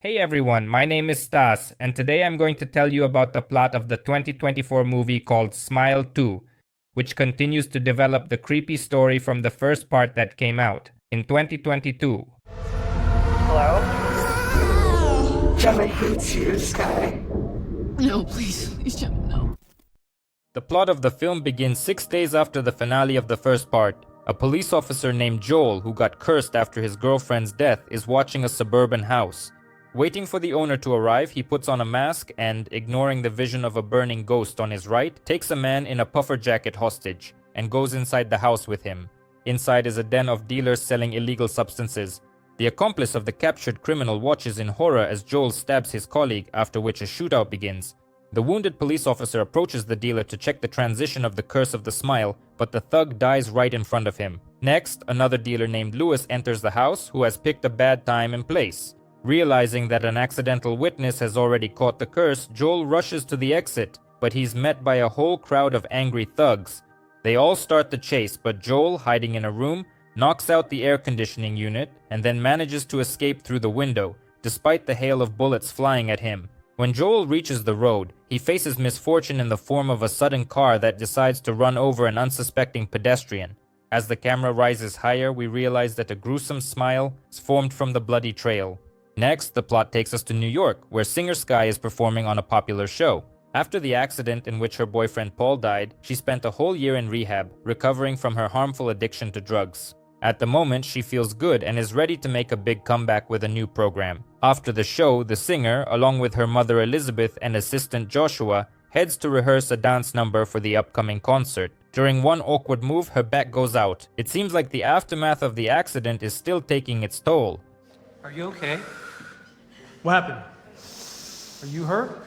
Hey everyone, my name is Stas, and today I'm going to tell you about the plot of the 2024 movie called Smile 2, which continues to develop the creepy story from the first part that came out in 2022. Hello? Gemma hates you, Skye. No, please, Gemma, no. The plot of the film begins 6 days after the finale of the first part. A police officer named Joel, who got cursed after his girlfriend's death, is watching a suburban house. Waiting for the owner to arrive, he puts on a mask and, ignoring the vision of a burning ghost on his right, takes a man in a puffer jacket hostage and goes inside the house with him. Inside is a den of dealers selling illegal substances. The accomplice of the captured criminal watches in horror as Joel stabs his colleague, after which a shootout begins. The wounded police officer approaches the dealer to check the transition of the curse of the smile, but the thug dies right in front of him. Next, another dealer named Lewis enters the house, who has picked a bad time and place. Realizing that an accidental witness has already caught the curse, Joel rushes to the exit, but he's met by a whole crowd of angry thugs. They all start the chase, but Joel, hiding in a room, knocks out the air conditioning unit and then manages to escape through the window, despite the hail of bullets flying at him. When Joel reaches the road, he faces misfortune in the form of a sudden car that decides to run over an unsuspecting pedestrian. As the camera rises higher, we realize that a gruesome smile is formed from the bloody trail. Next, the plot takes us to New York, where singer Skye is performing on a popular show. After the accident in which her boyfriend Paul died, she spent a whole year in rehab, recovering from her harmful addiction to drugs. At the moment, she feels good and is ready to make a big comeback with a new program. After the show, the singer, along with her mother Elizabeth and assistant Joshua, heads to rehearse a dance number for the upcoming concert. During one awkward move, her back goes out. It seems like the aftermath of the accident is still taking its toll. Are you okay? What happened? Are you hurt?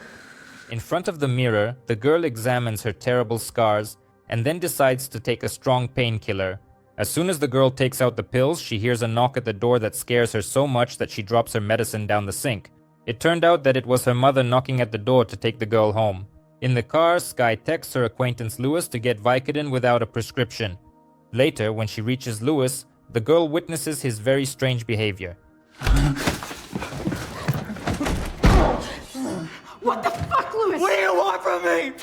In front of the mirror, the girl examines her terrible scars and then decides to take a strong painkiller. As soon as the girl takes out the pills, she hears a knock at the door that scares her so much that she drops her medicine down the sink. It turned out that it was her mother knocking at the door to take the girl home. In the car, Skye texts her acquaintance Lewis to get Vicodin without a prescription. Later, when she reaches Lewis, the girl witnesses his very strange behavior. What the fuck, Lewis? What do you want from me?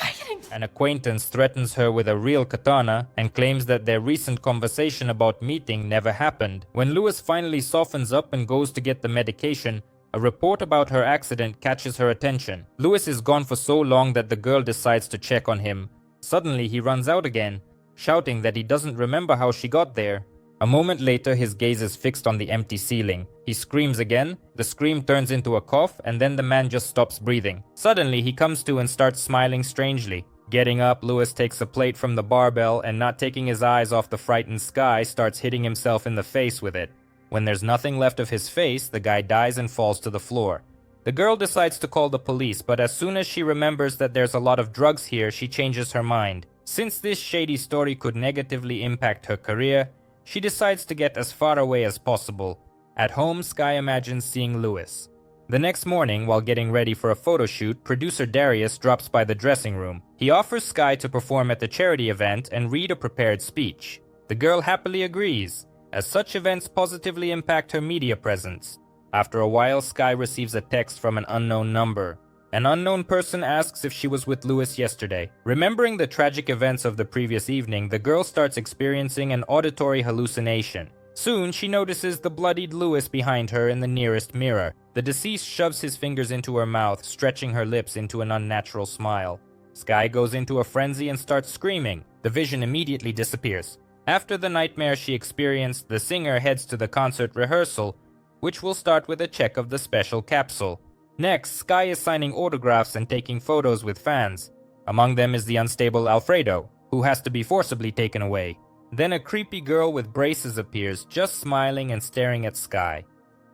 An acquaintance threatens her with a real katana and claims that their recent conversation about meeting never happened. When Lewis finally softens up and goes to get the medication, a report about her accident catches her attention. Lewis is gone for so long that the girl decides to check on him. Suddenly, he runs out again, shouting that he doesn't remember how she got there. A moment later, his gaze is fixed on the empty ceiling. He screams again, the scream turns into a cough, and then the man just stops breathing. Suddenly, he comes to and starts smiling strangely. Getting up, Lewis takes a plate from the barbell and, not taking his eyes off the frightened Skye, starts hitting himself in the face with it. When there's nothing left of his face, the guy dies and falls to the floor. The girl decides to call the police, but as soon as she remembers that there's a lot of drugs here, she changes her mind. Since this shady story could negatively impact her career, she decides to get as far away as possible. At home, Skye imagines seeing Lewis. The next morning, while getting ready for a photo shoot, producer Darius drops by the dressing room. He offers Skye to perform at the charity event and read a prepared speech. The girl happily agrees, as such events positively impact her media presence. After a while, Skye receives a text from an unknown number. An unknown person asks if she was with Lewis yesterday. Remembering the tragic events of the previous evening, the girl starts experiencing an auditory hallucination. Soon, she notices the bloodied Lewis behind her in the nearest mirror. The deceased shoves his fingers into her mouth, stretching her lips into an unnatural smile. Skye goes into a frenzy and starts screaming. The vision immediately disappears. After the nightmare she experienced, the singer heads to the concert rehearsal, which will start with a check of the special capsule. Next, Skye is signing autographs and taking photos with fans. Among them is the unstable Alfredo, who has to be forcibly taken away. Then a creepy girl with braces appears, just smiling and staring at Skye.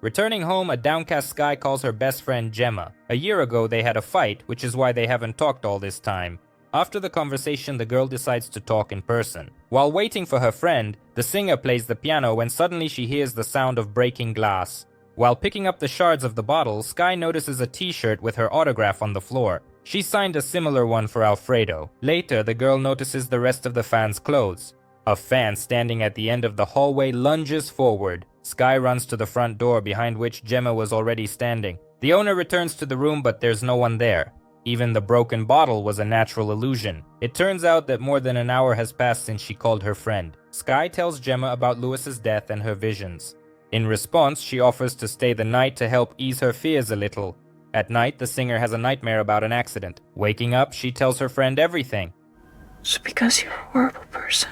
Returning home, a downcast Skye calls her best friend Gemma. A year ago, they had a fight, which is why they haven't talked all this time. After the conversation, the girl decides to talk in person. While waiting for her friend, the singer plays the piano when suddenly she hears the sound of breaking glass. While picking up the shards of the bottle, Skye notices a t-shirt with her autograph on the floor. She signed a similar one for Alfredo. Later, the girl notices the rest of the fans' clothes. A fan standing at the end of the hallway lunges forward. Skye runs to the front door, behind which Gemma was already standing. The owner returns to the room, but there's no one there. Even the broken bottle was a natural illusion. It turns out that more than an hour has passed since she called her friend. Skye tells Gemma about Lewis's death and her visions. In response, she offers to stay the night to help ease her fears a little. At night, the singer has a nightmare about an accident. Waking up, she tells her friend everything. So because you're a horrible person.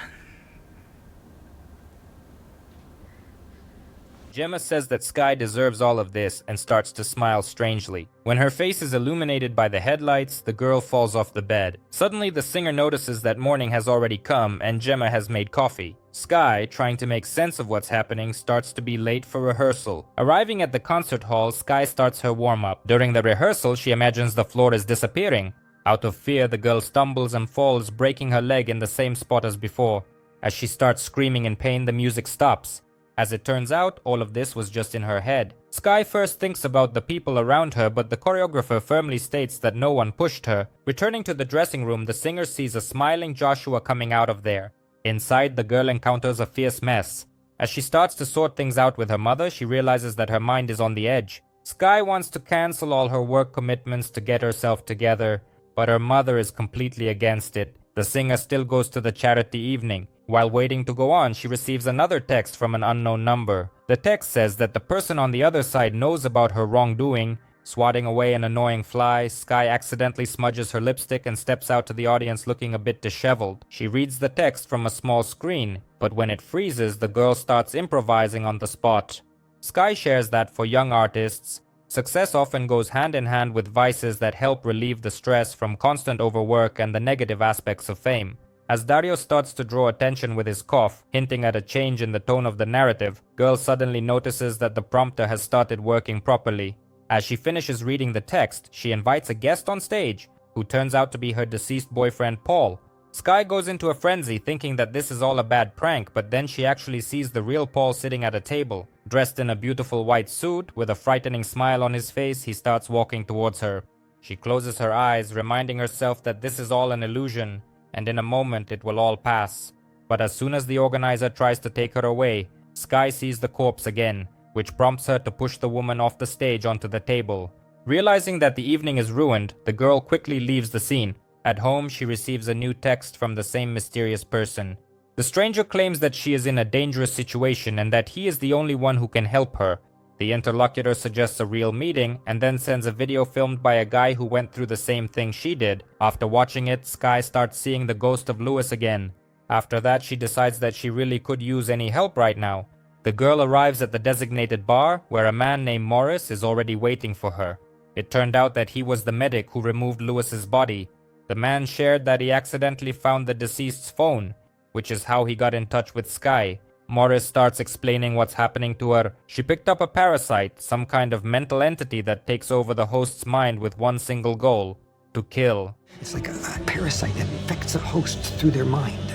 Gemma says that Skye deserves all of this and starts to smile strangely. When her face is illuminated by the headlights, the girl falls off the bed. Suddenly, the singer notices that morning has already come and Gemma has made coffee. Skye, trying to make sense of what's happening, starts to be late for rehearsal. Arriving at the concert hall, Skye starts her warm-up. During the rehearsal, she imagines the floor is disappearing. Out of fear, the girl stumbles and falls, breaking her leg in the same spot as before. As she starts screaming in pain, the music stops. As it turns out, all of this was just in her head. Skye first thinks about the people around her, but the choreographer firmly states that no one pushed her. Returning to the dressing room, the singer sees a smiling Joshua coming out of there. Inside, the girl encounters a fierce mess. As she starts to sort things out with her mother, she realizes that her mind is on the edge. Skye wants to cancel all her work commitments to get herself together, but her mother is completely against it. The singer still goes to the charity evening. While waiting to go on, she receives another text from an unknown number. The text says that the person on the other side knows about her wrongdoing. Swatting away an annoying fly, Skye accidentally smudges her lipstick and steps out to the audience looking a bit disheveled. She reads the text from a small screen, but when it freezes, the girl starts improvising on the spot. Skye shares that for young artists, success often goes hand in hand with vices that help relieve the stress from constant overwork and the negative aspects of fame. As Dario starts to draw attention with his cough, hinting at a change in the tone of the narrative, girl suddenly notices that the prompter has started working properly. As she finishes reading the text, she invites a guest on stage, who turns out to be her deceased boyfriend Paul. Skye goes into a frenzy thinking that this is all a bad prank, but then she actually sees the real Paul sitting at a table. Dressed in a beautiful white suit, with a frightening smile on his face, he starts walking towards her. She closes her eyes, reminding herself that this is all an illusion, and in a moment it will all pass. But as soon as the organizer tries to take her away, Skye sees the corpse again, which prompts her to push the woman off the stage onto the table. Realizing that the evening is ruined, the girl quickly leaves the scene. At home, she receives a new text from the same mysterious person. The stranger claims that she is in a dangerous situation and that he is the only one who can help her. The interlocutor suggests a real meeting and then sends a video filmed by a guy who went through the same thing she did. After watching it, Skye starts seeing the ghost of Lewis again. After that, she decides that she really could use any help right now. The girl arrives at the designated bar, where a man named Morris is already waiting for her. It turned out that he was the medic who removed Lewis's body. The man shared that he accidentally found the deceased's phone, which is how he got in touch with Skye. Morris starts explaining what's happening to her. She picked up a parasite, some kind of mental entity that takes over the host's mind with one single goal: to kill. It's like a parasite that infects a host through their mind.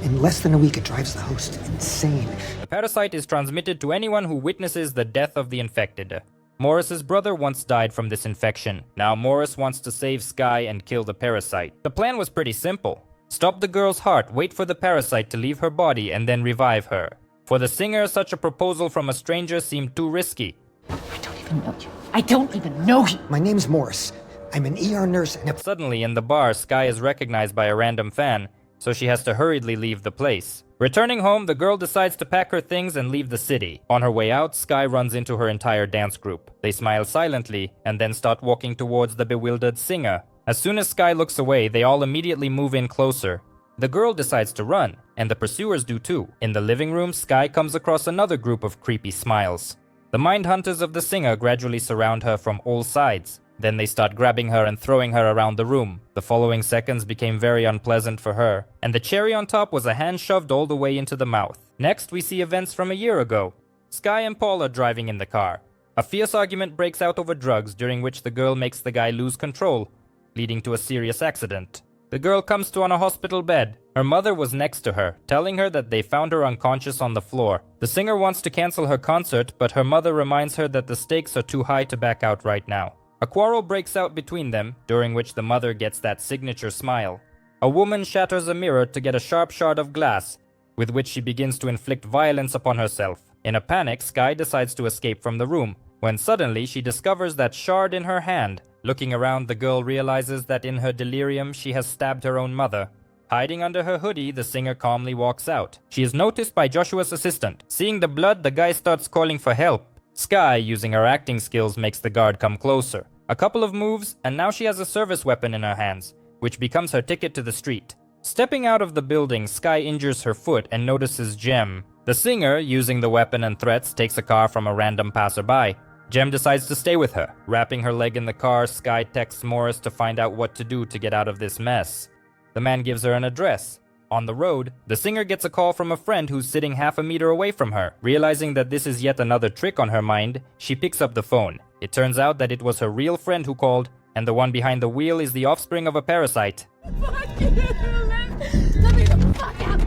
In less than a week, it drives the host insane. The parasite is transmitted to anyone who witnesses the death of the infected. Morris's brother once died from this infection. Now Morris wants to save Skye and kill the parasite. The plan was pretty simple. Stop the girl's heart, wait for the parasite to leave her body, and then revive her. For the singer, such a proposal from a stranger seemed too risky. I don't even know you. I don't even know you. My name's Morris. I'm an ER nurse and Suddenly, in the bar, Skye is recognized by a random fan, so she has to hurriedly leave the place. Returning home, the girl decides to pack her things and leave the city. On her way out, Skye runs into her entire dance group. They smile silently, and then start walking towards the bewildered singer. As soon as Skye looks away, they all immediately move in closer. The girl decides to run, and the pursuers do too. In the living room, Skye comes across another group of creepy smiles. The mind hunters of the singer gradually surround her from all sides. Then they start grabbing her and throwing her around the room. The following seconds became very unpleasant for her, and the cherry on top was a hand shoved all the way into the mouth. Next, we see events from a year ago. Skye and Paul are driving in the car. A fierce argument breaks out over drugs, during which the girl makes the guy lose control, leading to a serious accident. The girl comes to on a hospital bed. Her mother was next to her, telling her that they found her unconscious on the floor. The singer wants to cancel her concert, but her mother reminds her that the stakes are too high to back out right now. A quarrel breaks out between them, during which the mother gets that signature smile. A woman shatters a mirror to get a sharp shard of glass, with which she begins to inflict violence upon herself. In a panic, Skye decides to escape from the room. when suddenly she discovers that shard in her hand. Looking around, the girl realizes that in her delirium she has stabbed her own mother. Hiding under her hoodie, the singer calmly walks out. She is noticed by Joshua's assistant. Seeing the blood, the guy starts calling for help. Skye, using her acting skills, makes the guard come closer. A couple of moves, and now she has a service weapon in her hands, which becomes her ticket to the street. Stepping out of the building, Skye injures her foot and notices Jem. The singer, using the weapon and threats, takes a car from a random passerby. Jem decides to stay with her. Wrapping her leg in the car, Skye texts Morris to find out what to do to get out of this mess. The man gives her an address. On the road, the singer gets a call from a friend who's sitting half a meter away from her. Realizing that this is yet another trick on her mind, she picks up the phone. It turns out that it was her real friend who called, and the one behind the wheel is the offspring of a parasite. Fuck you! Let me the fuck out!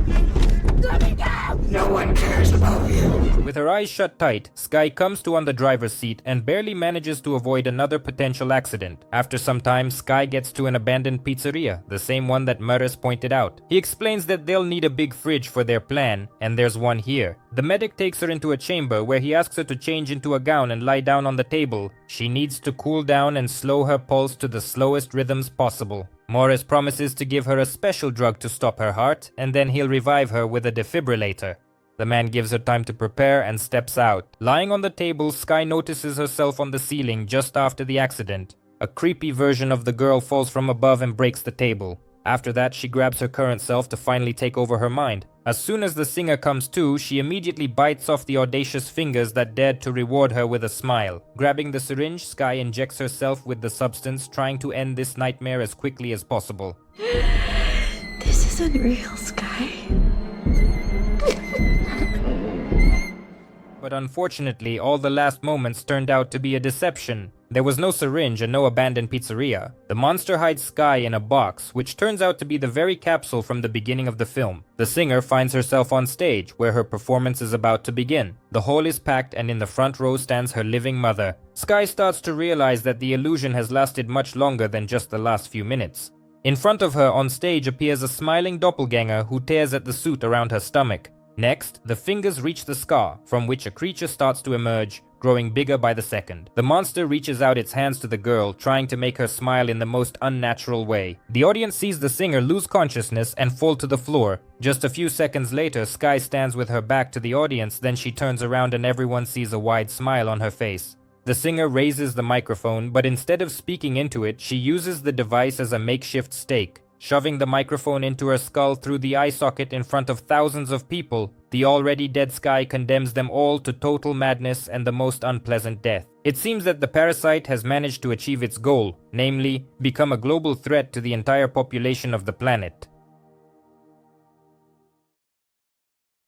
Let me go! No one cares about you. With her eyes shut tight, Skye comes to on the driver's seat and barely manages to avoid another potential accident. After some time, Skye gets to an abandoned pizzeria, the same one that Morris pointed out. He explains that they'll need a big fridge for their plan, and there's one here. The medic takes her into a chamber where he asks her to change into a gown and lie down on the table. She needs to cool down and slow her pulse to the slowest rhythms possible. Morris promises to give her a special drug to stop her heart, and then he'll revive her with a defibrillator. The man gives her time to prepare and steps out. Lying on the table, Skye notices herself on the ceiling just after the accident. A creepy version of the girl falls from above and breaks the table. After that, she grabs her current self to finally take over her mind. As soon as the singer comes to, she immediately bites off the audacious fingers that dared to reward her with a smile. Grabbing the syringe, Skye injects herself with the substance, trying to end this nightmare as quickly as possible. This isn't real, Skye. But unfortunately, all the last moments turned out to be a deception. There was no syringe and no abandoned pizzeria. The monster hides Skye in a box, which turns out to be the very capsule from the beginning of the film. The singer finds herself on stage, where her performance is about to begin. The hall is packed, and in the front row stands her living mother. Skye starts to realize that the illusion has lasted much longer than just the last few minutes. In front of her on stage appears a smiling doppelganger who tears at the suit around her stomach. Next, the fingers reach the scar, from which a creature starts to emerge, growing bigger by the second. The monster reaches out its hands to the girl, trying to make her smile in the most unnatural way. The audience sees the singer lose consciousness and fall to the floor. Just a few seconds later, Skye stands with her back to the audience, then she turns around and everyone sees a wide smile on her face. The singer raises the microphone, but instead of speaking into it, she uses the device as a makeshift stake. Shoving the microphone into her skull through the eye socket in front of thousands of people, the already dead Skye condemns them all to total madness and the most unpleasant death. It seems that the parasite has managed to achieve its goal, namely, become a global threat to the entire population of the planet.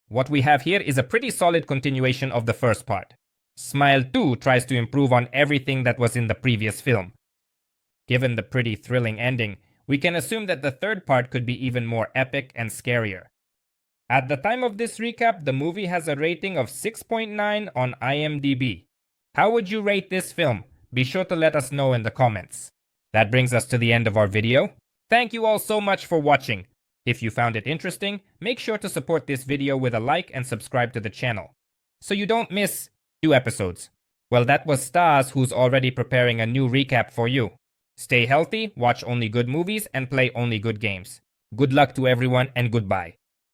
What we have here is a pretty solid continuation of the first part. Smile 2 tries to improve on everything that was in the previous film. Given the pretty thrilling ending, we can assume that the third part could be even more epic and scarier. At the time of this recap, the movie has a rating of 6.9 on IMDB. How would you rate this film? Be sure to let us know in the comments. That brings us to the end of our video. Thank you all so much for watching. If you found it interesting, make sure to support this video with a like and subscribe to the channel, so you don't miss 2 episodes. Well, that was Stas, who's already preparing a new recap for you. Stay healthy, watch only good movies, and play only good games. Good luck to everyone, and goodbye.